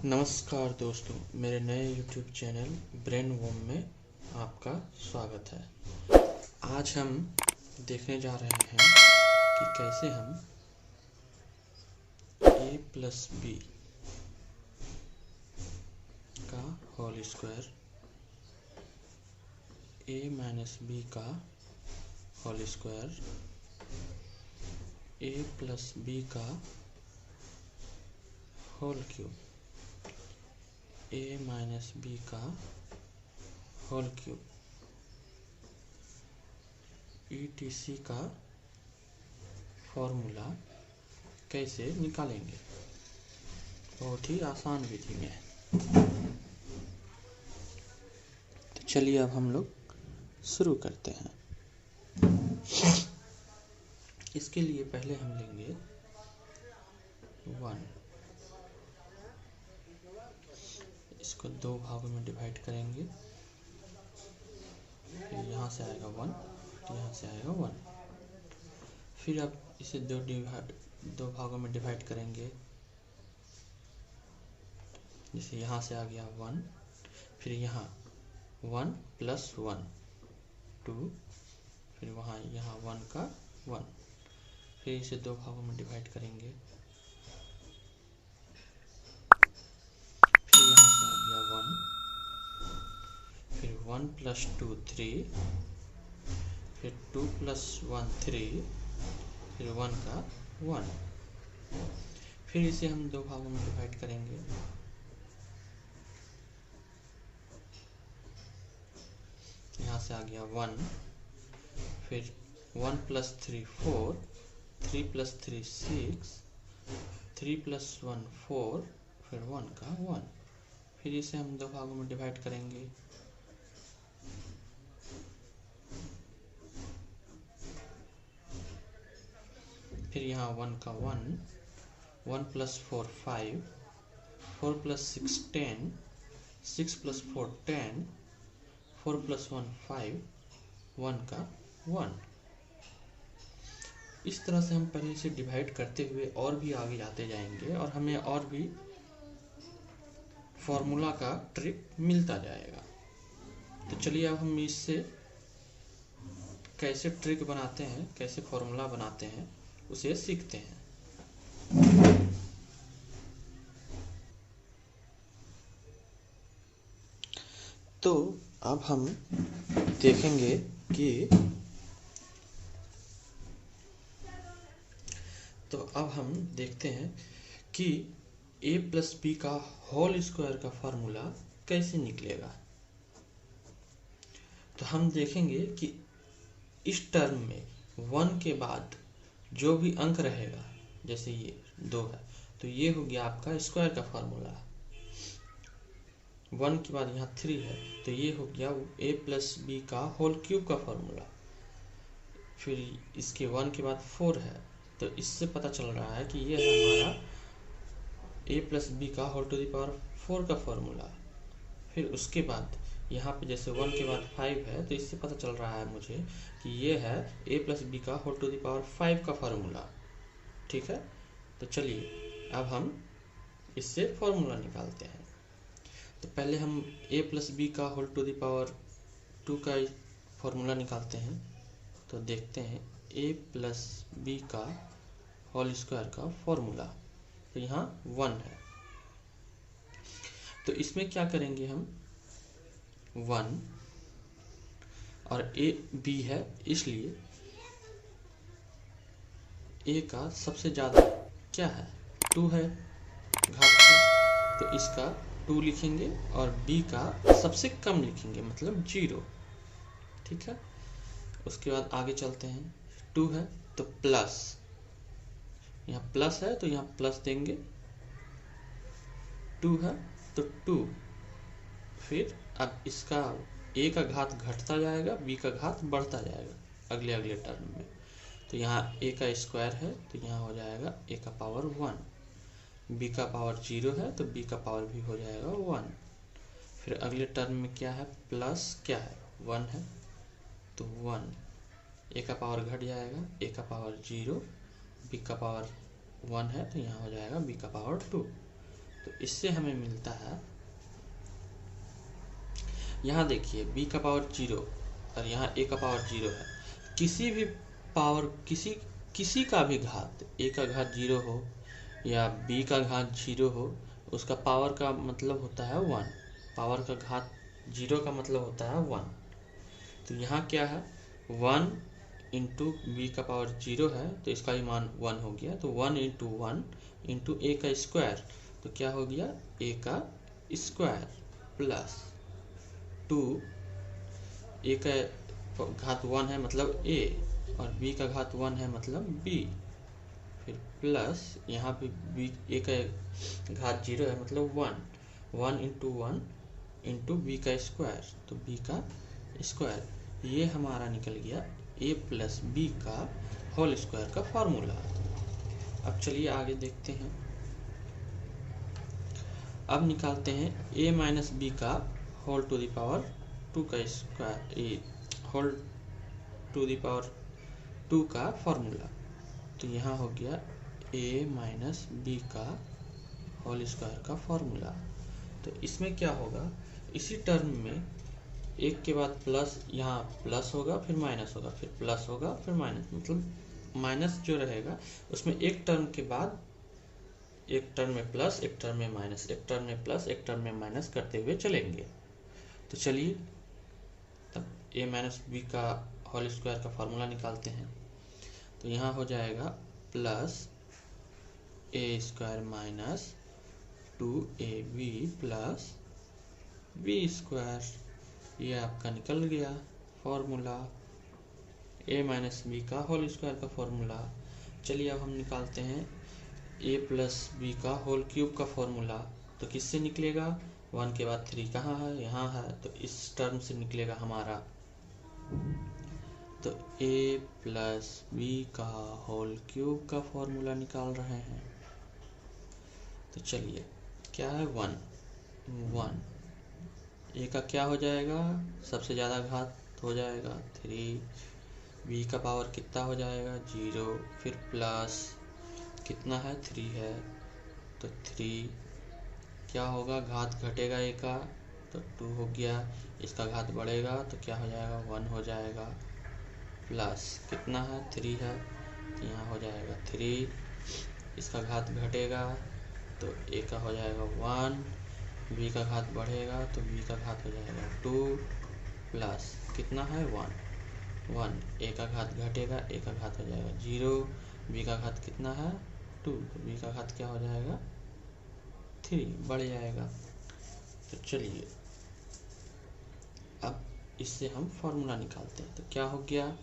नमस्कार दोस्तों, मेरे नए YouTube चैनल ब्रेन वॉर्म में आपका स्वागत है। आज हम देखने जा रहे हैं कि कैसे हम a प्लस बी का whole square a minus B का whole square a plus B का whole cube a minus B का होल क्यूब ETC का फॉर्मूला कैसे निकालेंगे। बहुत ही आसान विधि में है। तो चलिए अब हम लोग शुरू करते हैं। इसके लिए पहले हम लेंगे 1, इसको दो भागों में डिवाइड करेंगे। फिर यहाँ से आएगा 1, यहाँ से आएगा 1। फिर अब इसे दो भागों में डिवाइड करेंगे। जैसे यहाँ से आ गया 1, फिर यहाँ 1 प्लस 1 2, फिर वहाँ यहाँ 1 का 1। फिर इसे दो भागों में डिवाइड करेंगे। फिर यहाँ से आ गया 1, फिर 1 प्लस 2 3, फिर 2 प्लस 1 3, फिर 1 का 1। फिर इसे हम दो भागों में डिवाइड करेंगे। यहाँ से आ गया 1, फिर 1 प्लस 3 4, 3 प्लस 3 6, 3 प्लस 1 4, फिर 1 का 1। फिर इसे हम दो भागों में डिवाइड करेंगे। फिर यहाँ 1 का 1, 1 प्लस 4 5, 4 प्लस 6 10, 6 प्लस 4 10, 4 प्लस 1 5, 1 का 1। इस तरह से हम पहले से डिवाइड करते हुए और भी आगे जाते जाएंगे और हमें और भी फॉर्मूला का ट्रिक मिलता जाएगा। तो चलिए अब हम इससे कैसे ट्रिक बनाते हैं, कैसे फॉर्मूला बनाते हैं, उसे सीखते हैं। तो अब हम देखेंगे कि अब हम देखते हैं कि a प्लस बी का होल स्क्वायर का फॉर्मूला कैसे निकलेगा। तो हम देखेंगे कि इस टर्म में 1 के बाद जो भी अंक रहेगा, जैसे ये 2 है, तो ये हो गया आपका स्क्वायर का फॉर्मूला। 1 के बाद यहाँ 3 है, तो ये हो गया a प्लस बी का होल क्यूब का फॉर्मूला। फिर इसके 1 के बाद 4 है, तो इससे पता चल रहा है कि ये है हमारा a प्लस बी का होल टू द पावर 4 का फॉर्मूला। फिर उसके बाद यहाँ पे जैसे 1 के बाद 5 है, तो इससे पता चल रहा है मुझे कि ये है a प्लस बी का होल टू द पावर 5 का फॉर्मूला। ठीक है, तो चलिए अब हम इससे फॉर्मूला निकालते हैं। तो पहले हम a प्लस बी का होल टू द पावर 2 का फॉर्मूला निकालते हैं। तो देखते हैं a प्लस बी का होल स्क्वायर का फॉर्मूला। तो यहाँ 1 है, तो इसमें क्या करेंगे हम 1 और a b है, इसलिए a का सबसे ज़्यादा क्या है 2 है घात से, तो इसका 2 लिखेंगे और b का सबसे कम लिखेंगे, मतलब 0। ठीक है, उसके बाद आगे चलते हैं। 2 है तो प्लस, यहाँ प्लस है तो यहाँ प्लस देंगे। 2 है तो 2। फिर अब इसका a का घात घटता जाएगा, b का घात बढ़ता जाएगा अगले अगले टर्म में। तो यहाँ a का स्क्वायर है, तो यहाँ हो जाएगा a का पावर 1, b का पावर 0 है तो b का पावर भी हो जाएगा 1। फिर अगले टर्म में क्या है, प्लस क्या है 1 है, तो 1, a का पावर घट जाएगा, a का पावर 0, b का पावर 1 है, तो यहाँ हो जाएगा b का पावर 2। तो इससे हमें मिलता है, यहाँ देखिए b का पावर 0 और यहाँ a का पावर 0 है। किसी भी पावर किसी का भी घात, a का घात 0 हो या b का घात 0 हो, उसका पावर का मतलब होता है 1। पावर का घात 0 का मतलब होता है 1। तो यहाँ क्या है, 1 इंटू बी का पावर 0 है तो इसका भी मान 1 हो गया। तो 1 इंटू 1 इंटू ए का स्क्वायर, तो क्या हो गया, a का स्क्वायर प्लस 2, a का घात 1 है मतलब a और b का घात 1 है मतलब b, फिर प्लस यहाँ पे b a का घात 0 है मतलब 1 इंटू 1 इंटू बी का स्क्वायर, तो b का स्क्वायर। ये हमारा निकल गया a प्लस बी का होल स्क्वायर का फॉर्मूला। अब चलिए आगे देखते हैं। अब निकालते हैं a माइनस बी का होल टू द पावर 2 का square, whole to the power 2 का फॉर्मूला। तो यहाँ हो गया a माइनस बी का होल स्क्वायर का फॉर्मूला। तो इसमें क्या होगा, इसी टर्म में एक के बाद प्लस, यहाँ प्लस होगा फिर माइनस होगा फिर प्लस होगा फिर माइनस, मतलब माइनस जो रहेगा उसमें एक टर्म के बाद एक टर्म में प्लस, एक टर्म में माइनस, एक टर्म में प्लस, एक टर्म में माइनस करते हुए चलेंगे। तो चलिए तब a माइनस बी का होल स्क्वायर का फॉर्मूला निकालते हैं। तो यहाँ हो जाएगा plus a square minus 2ab plus B square. ये आपका निकल गया फॉर्मूला, a माइनस बी का होल स्क्वायर का फॉर्मूला। चलिए अब हम निकालते हैं a प्लस बी का होल क्यूब का फॉर्मूला। तो किससे निकलेगा, 1 के बाद 3 कहाँ है, यहाँ है, तो इस टर्म से निकलेगा हमारा। तो a प्लस बी का होल क्यूब का फॉर्मूला निकाल रहे हैं। तो चलिए क्या है, 1 a का क्या हो जाएगा, सबसे ज़्यादा घात हो जाएगा 3, b का पावर कितना हो जाएगा 0, फिर प्लस कितना है 3 है, तो 3 क्या होगा, घात घटेगा a का तो 2 हो गया, इसका घात बढ़ेगा तो क्या हो जाएगा 1 हो जाएगा, प्लस कितना है 3 है तो यहाँ हो जाएगा 3, इसका घात घटेगा तो a का हो जाएगा 1, b का घात बढ़ेगा तो b का घात हो जाएगा 2, प्लस कितना है 1, a का घात घटेगा, a का घात हो जाएगा 0, b का घात कितना है 2, तो b का घात क्या हो जाएगा 3, बढ़ जाएगा। तो चलिए अब इससे हम फॉर्मूला निकालते हैं। तो क्या हो गया,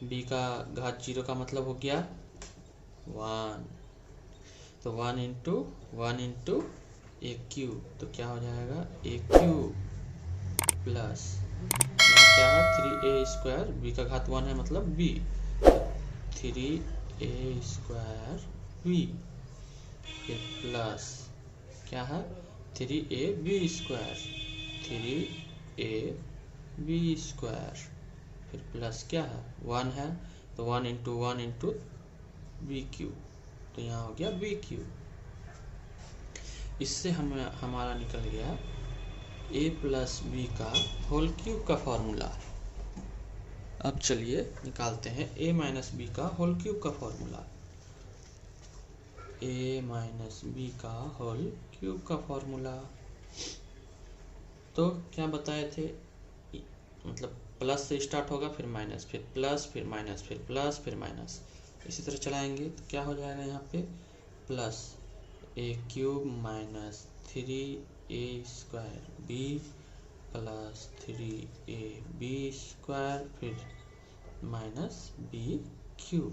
b का घात 0 का मतलब हो गया 1, तो 1 इंटू a क्यूब, तो क्या हो जाएगा a क्यूब प्लस यहाँ क्या है 3a स्क्वायर, b का घात 1 है मतलब b, 3a स्क्वायर b, फिर प्लस क्या है 3ab स्क्वायर, 3ab स्क्वायर, फिर प्लस क्या है 1 है तो 1 इंटू b क्यूब, तो यहाँ हो गया b क्यूब। इससे हमारा निकल गया a प्लस बी का होल क्यूब का फॉर्मूला। अब चलिए निकालते हैं a माइनस बी का होल क्यूब का फॉर्मूला। a माइनस बी का होल क्यूब का फॉर्मूला, तो क्या बताए थे, मतलब प्लस से स्टार्ट होगा फिर माइनस, फिर प्लस, फिर माइनस, फिर प्लस, फिर माइनस, इसी तरह चलाएंगे। तो क्या हो जाएगा यहाँ पे plus a cube minus 3a square b plus 3ab square, फिर माइनस b क्यूब।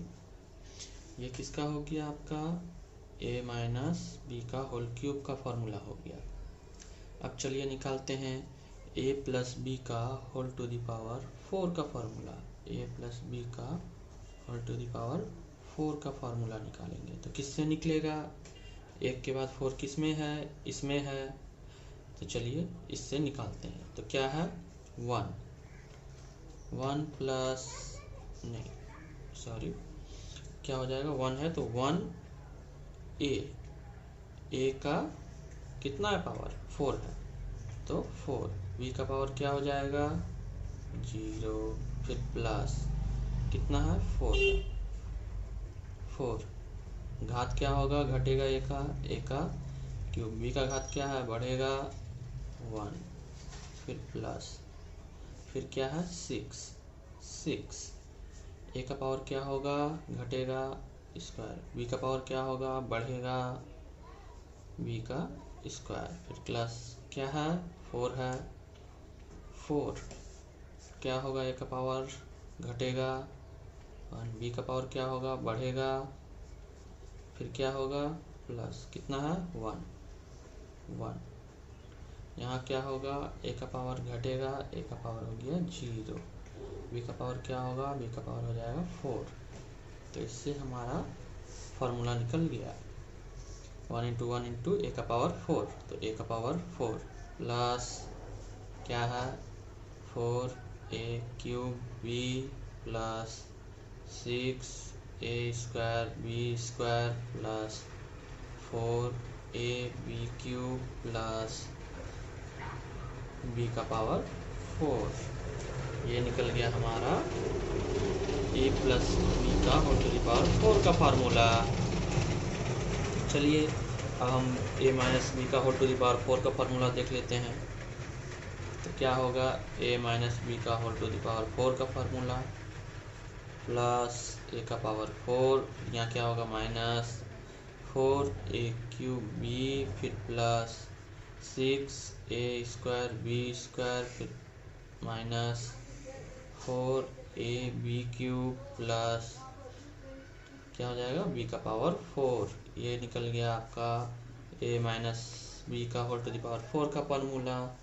ये किसका हो गया आपका a माइनस बी का होल क्यूब का फॉर्मूला हो गया। अब चलिए निकालते हैं a प्लस बी का होल टू द पावर 4 का फॉर्मूला। a प्लस बी का होल टू द पावर 4 का फॉर्मूला निकालेंगे तो किससे निकलेगा, एक के बाद 4 किस में है, इसमें है, तो चलिए इससे निकालते हैं। तो क्या है 1 प्लस नहीं सॉरी क्या हो जाएगा 1 है तो 1 a का कितना है पावर, 4 है, तो 4, b का पावर क्या हो जाएगा 0, फिर प्लस कितना है 4 है, 4 घात क्या होगा, घटेगा a का क्यूब, b का घात क्या है, बढ़ेगा 1, फिर प्लस, फिर क्या है 6, a का पावर क्या होगा, घटेगा स्क्वायर, b का पावर क्या होगा, बढ़ेगा b का स्क्वायर, फिर प्लस क्या है 4 है, 4 क्या होगा, a का पावर घटेगा 1, b का पावर क्या होगा, बढ़ेगा, फिर क्या होगा प्लस कितना है 1, यहाँ क्या होगा, a का पावर घटेगा, a का पावर हो गया 0, b का पावर क्या होगा, b का पावर हो जाएगा 4। तो इससे हमारा फॉर्मूला निकल गया 1 इंटू 1 इंटू a का पावर 4, तो a का पावर 4 प्लस क्या है 4a cube b plus 6a square b square plus 4ab cube plus b का पावर 4, ये निकल गया हमारा a प्लस b का होल टू द पावर 4 का फार्मूला। चलिए अब हम a माइनस b का होल टू द पावर 4 का फार्मूला देख लेते हैं। तो क्या होगा, a माइनस b का होल टू द पावर 4 का फार्मूला प्लस a का पावर 4, यहाँ क्या होगा माइनस 4a क्यूब b, फिर plus 6a square b square, फिर माइनस 4ab क्यूब प्लस क्या हो जाएगा b का पावर 4, ये निकल गया आपका a माइनस b का होल टू द पावर 4 का फार्मूला।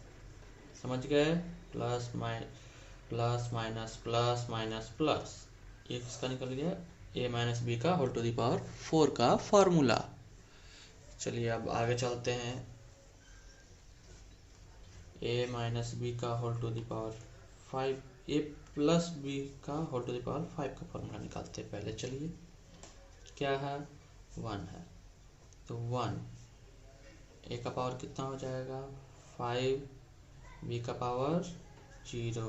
समझ गए, plus minus plus minus plus, ये किसका निकल गया, a माइनस b का होल टू द पावर 4 का फार्मूला। चलिए अब आगे चलते हैं, a माइनस b का whole to the power 5, a plus b का होल टू द पावर 5 का फार्मूला निकालते हैं पहले। चलिए क्या है 1 है, तो 1 a का पावर कितना हो जाएगा 5, b का पावर 0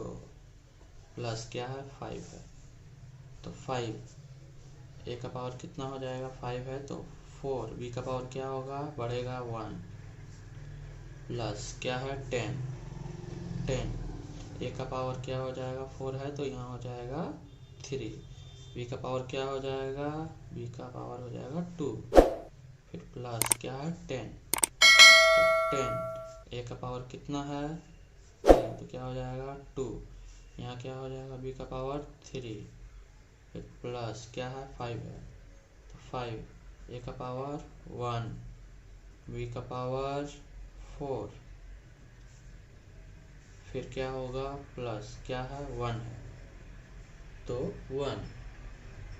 प्लस क्या है 5 है, तो 5 a का पावर कितना हो जाएगा 5 है, तो 4, b का पावर क्या होगा, बढ़ेगा 1 प्लस क्या है 10 a का पावर क्या हो जाएगा 4 है, तो यहाँ हो जाएगा 3, b का पावर क्या हो जाएगा, b का पावर हो जाएगा 2, फिर प्लस क्या है 10, तो 10 a का पावर कितना है 10, तो क्या हो जाएगा 2, यहाँ क्या हो जाएगा b का पावर 3, फिर प्लस क्या है 5 है, तो 5 a का पावर 1, b का पावर 4, फिर क्या होगा प्लस क्या है 1 है, तो 1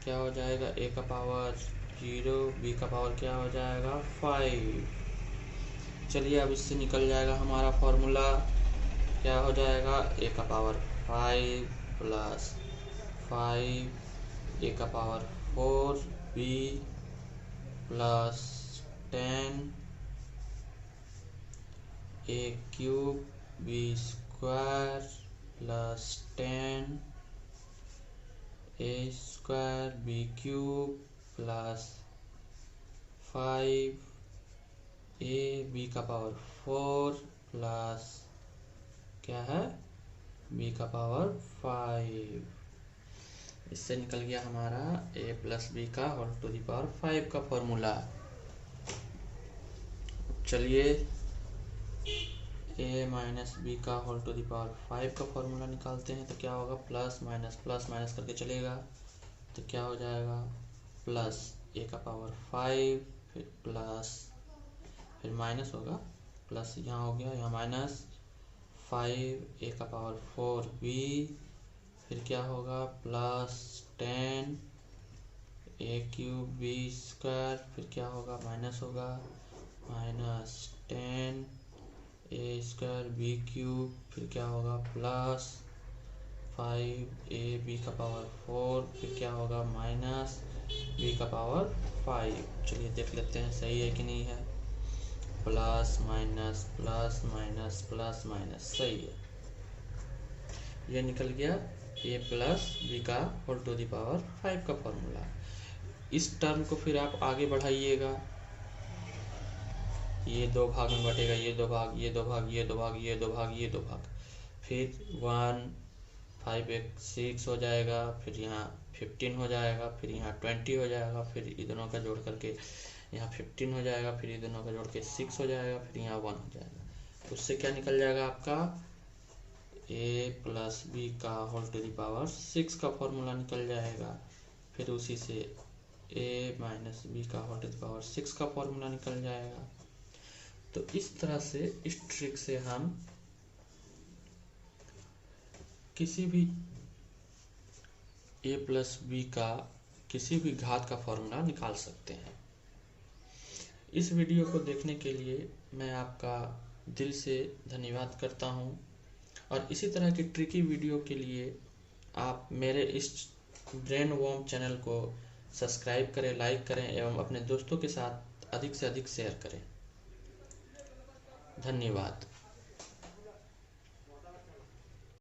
क्या हो जाएगा a का पावर 0, b का पावर क्या हो जाएगा 5। चलिए अब इससे निकल जाएगा हमारा फॉर्मूला, क्या हो जाएगा a का पावर 5 प्लस 5 a का power 4b plus 10 a cube b square plus 10 a square b cube plus 5 a b का पावर 4 प्लस क्या है b का पावर 5। इससे निकल गया हमारा a प्लस b का होल टू द पावर 5 का फॉर्मूला। चलिए a माइनस b का होल टू द पावर 5 का फॉर्मूला निकालते हैं। तो क्या होगा, प्लस माइनस करके चलेगा, तो क्या हो जाएगा प्लस a का पावर 5, फिर प्लस, फिर माइनस होगा, प्लस यहाँ हो गया, यहाँ माइनस 5 a का पावर 4b, फिर क्या होगा plus 10 a cube b square, फिर क्या होगा माइनस होगा, minus 10 a square b cube, फिर क्या होगा प्लस 5ab का पावर 4, फिर क्या होगा माइनस b का पावर 5। चलिए देख लेते हैं सही है कि नहीं है। Plus minus plus minus plus minus, सही है। ये निकल गया a प्लस बी का होल टू द पावर 5 का फॉर्मूला। इस टर्म को फिर आप आगे बढ़ाइएगा, ये दो भाग में बटेगा, ये दो भाग, ये दो भाग, ये दो भाग, ये दो भाग, ये दो भाग, फिर 1 5 एक 6 हो जाएगा, फिर यहाँ 15 हो जाएगा, फिर यहाँ 20 हो जाएगा, फिर इन दोनों का जोड़ करके यहाँ 15 हो जाएगा, फिर इन दोनों का जोड़ के 6 हो जाएगा, फिर यहाँ 1 हो जाएगा। तो उससे क्या निकल जाएगा आपका a प्लस बी का होल टू द पावर 6 का फॉर्मूला निकल जाएगा। फिर उसी से a माइनस बी का होल टू द पावर 6 का फॉर्मूला निकल जाएगा। तो इस तरह से इस ट्रिक से हम किसी भी a प्लस बी का किसी भी घात का फॉर्मूला निकाल सकते हैं। इस वीडियो को देखने के लिए मैं आपका दिल से धन्यवाद करता हूं, और इसी तरह की ट्रिकी वीडियो के लिए आप मेरे इस ब्रेन वॉर्म चैनल को सब्सक्राइब करें, लाइक करें एवं अपने दोस्तों के साथ अधिक से अधिक शेयर करें। धन्यवाद।